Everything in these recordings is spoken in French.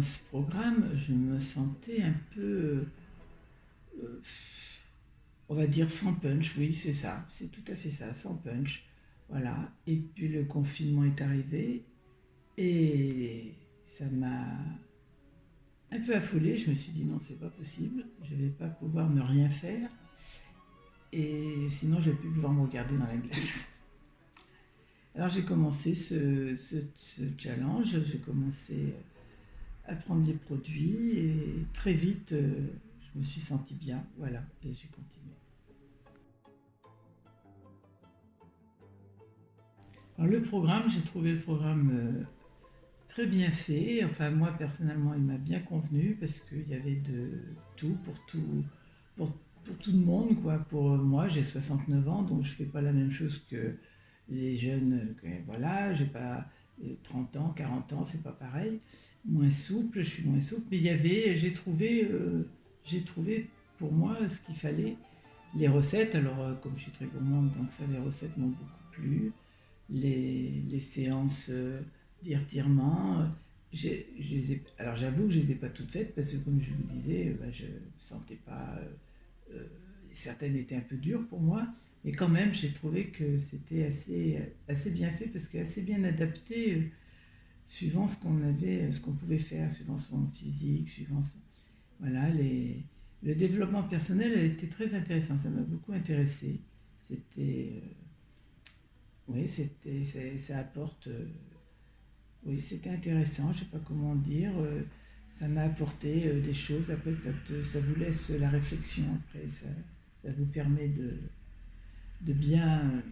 ce programme, je me sentais un peu, euh, on va dire sans punch, oui, c'est ça, c'est tout à fait ça, sans punch. Voilà. Et puis le confinement est arrivé et ça m'a un peu affolée. Je me suis dit non, c'est pas possible, je vais pas pouvoir ne rien faire et sinon je vais plus pouvoir me regarder dans la glace. Alors j'ai commencé ce challenge, j'ai commencé à prendre les produits et très vite je me suis sentie bien, voilà, et j'ai continué. Alors le programme, j'ai trouvé le programme très bien fait, enfin moi personnellement il m'a bien convenu parce qu'il y avait de tout pour, pour tout le monde, quoi. Pour moi j'ai 69 ans donc je fais pas la même chose que les jeunes, voilà, j'ai pas 30 ans, 40 ans, c'est pas pareil. Moins souple, je suis moins souple, mais il y avait, j'ai trouvé pour moi ce qu'il fallait. Les recettes, alors comme je suis très gourmande, donc ça, les recettes m'ont beaucoup plu. Les séances d'étirement, alors j'avoue que je les ai pas toutes faites parce que comme je vous disais, je ne sentais pas euh, certaines étaient un peu dures pour moi, mais quand même, j'ai trouvé que c'était assez bien fait parce que assez bien adapté suivant ce qu'on avait, ce qu'on pouvait faire, suivant son physique, voilà, le développement personnel a été très intéressant, ça m'a beaucoup intéressé. C'était, oui, ça apporte, oui, c'était intéressant, je sais pas comment dire. Ça m'a apporté des choses. Après, ça vous laisse la réflexion. Après, ça vous permet de bien,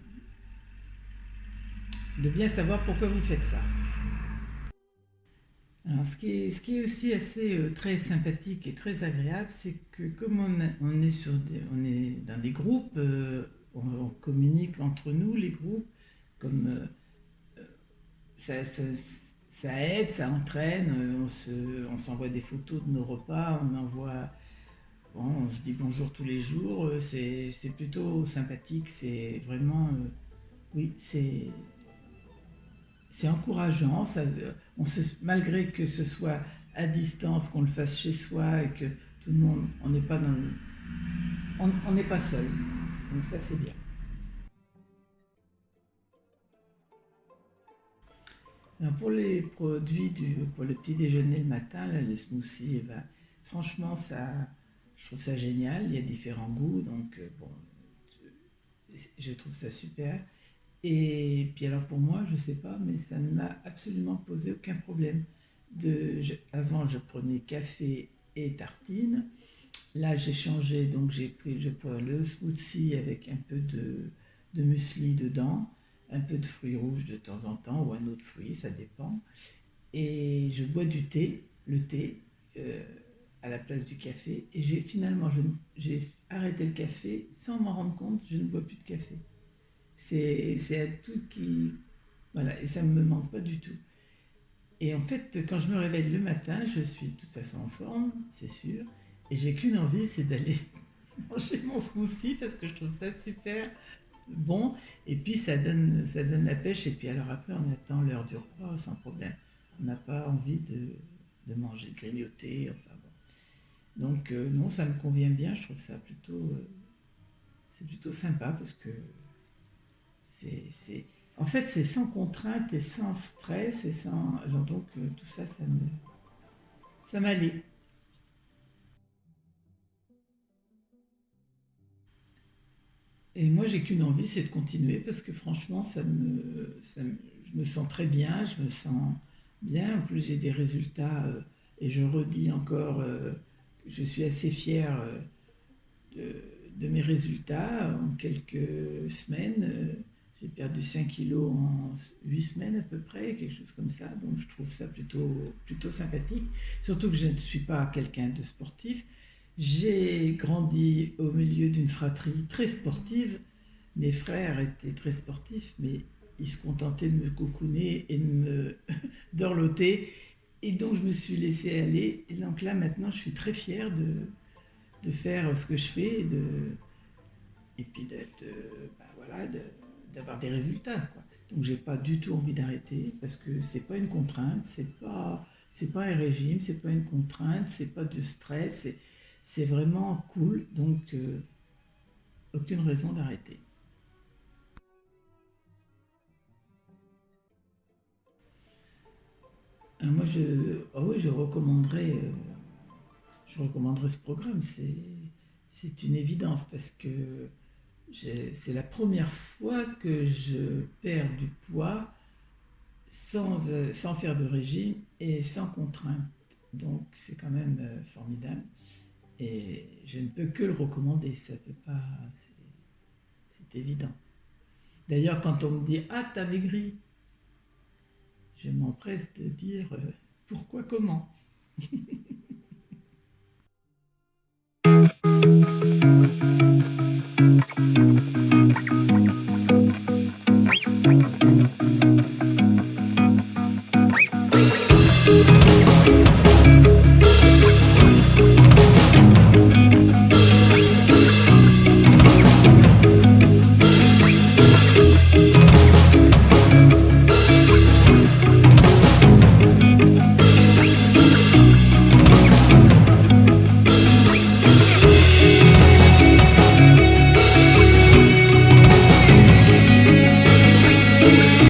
de bien savoir pourquoi vous faites ça. Alors, ce qui est aussi assez très sympathique et très agréable, c'est que comme on est on est dans des groupes, on communique entre nous, les groupes, comme ça, ça, ça aide, ça entraîne, on s'envoie des photos de nos repas, bon, on se dit bonjour tous les jours, c'est plutôt sympathique, c'est vraiment, oui, c'est encourageant. Malgré que ce soit à distance, qu'on le fasse chez soi et que tout le monde, on n'est pas on n'est pas seul. Donc ça c'est bien. Alors pour les produits pour le petit déjeuner le matin, là, les smoothies, eh ben, franchement je trouve ça génial. Il y a différents goûts, donc bon, je trouve ça super. Et puis alors pour moi, je sais pas, mais ça ne m'a absolument posé aucun problème. Avant, je prenais café et tartine. Là, j'ai changé, donc je prends le smoothie avec un peu de muesli dedans, un peu de fruits rouges de temps en temps, ou un autre fruit, ça dépend. Et je bois du thé, le thé, euh, à la place du café. Et j'ai arrêté le café sans m'en rendre compte, je ne bois plus de café. C'est un truc qui... Voilà, et ça ne me manque pas du tout. Et en fait, quand je me réveille le matin, je suis de toute façon en forme, c'est sûr, et j'ai qu'une envie, c'est d'aller manger mon smoothie parce que je trouve ça super bon, et puis ça donne la pêche, et puis alors après, on attend l'heure du repas sans problème. On n'a pas envie de manger, de grignoter, enfin bon. Donc non, ça me convient bien, je trouve ça c'est plutôt sympa parce que c'est, en fait, c'est sans contrainte et sans stress et sans. Donc, tout ça, ça m'allait. Et moi, j'ai qu'une envie, c'est de continuer parce que franchement, je me sens très bien, je me sens bien. En plus, j'ai des résultats et je redis encore, je suis assez fière de mes résultats. En quelques semaines, j'ai perdu 5 kilos en 8 semaines à peu près, quelque chose comme ça. Donc je trouve ça plutôt sympathique. Surtout que je ne suis pas quelqu'un de sportif. J'ai grandi au milieu d'une fratrie très sportive. Mes frères étaient très sportifs, mais ils se contentaient de me cocooner et de me dorloter. Et donc je me suis laissée aller. Et donc là maintenant, je suis très fière de faire ce que je fais et puis voilà, d'avoir des résultats, quoi. Donc j'ai pas du tout envie d'arrêter parce que c'est pas une contrainte, c'est pas, C'est pas un régime, c'est pas une contrainte, c'est pas de stress, c'est vraiment cool, donc aucune raison d'arrêter. Moi, ah oui, je recommanderais ce programme. C'est une évidence parce que c'est la première fois que je perds du poids sans faire de régime et sans contrainte. Donc, c'est quand même formidable. Et je ne peux que le recommander. Ça peut pas, c'est évident. D'ailleurs, quand on me dit ah, t'as maigri, je m'empresse de dire pourquoi, comment.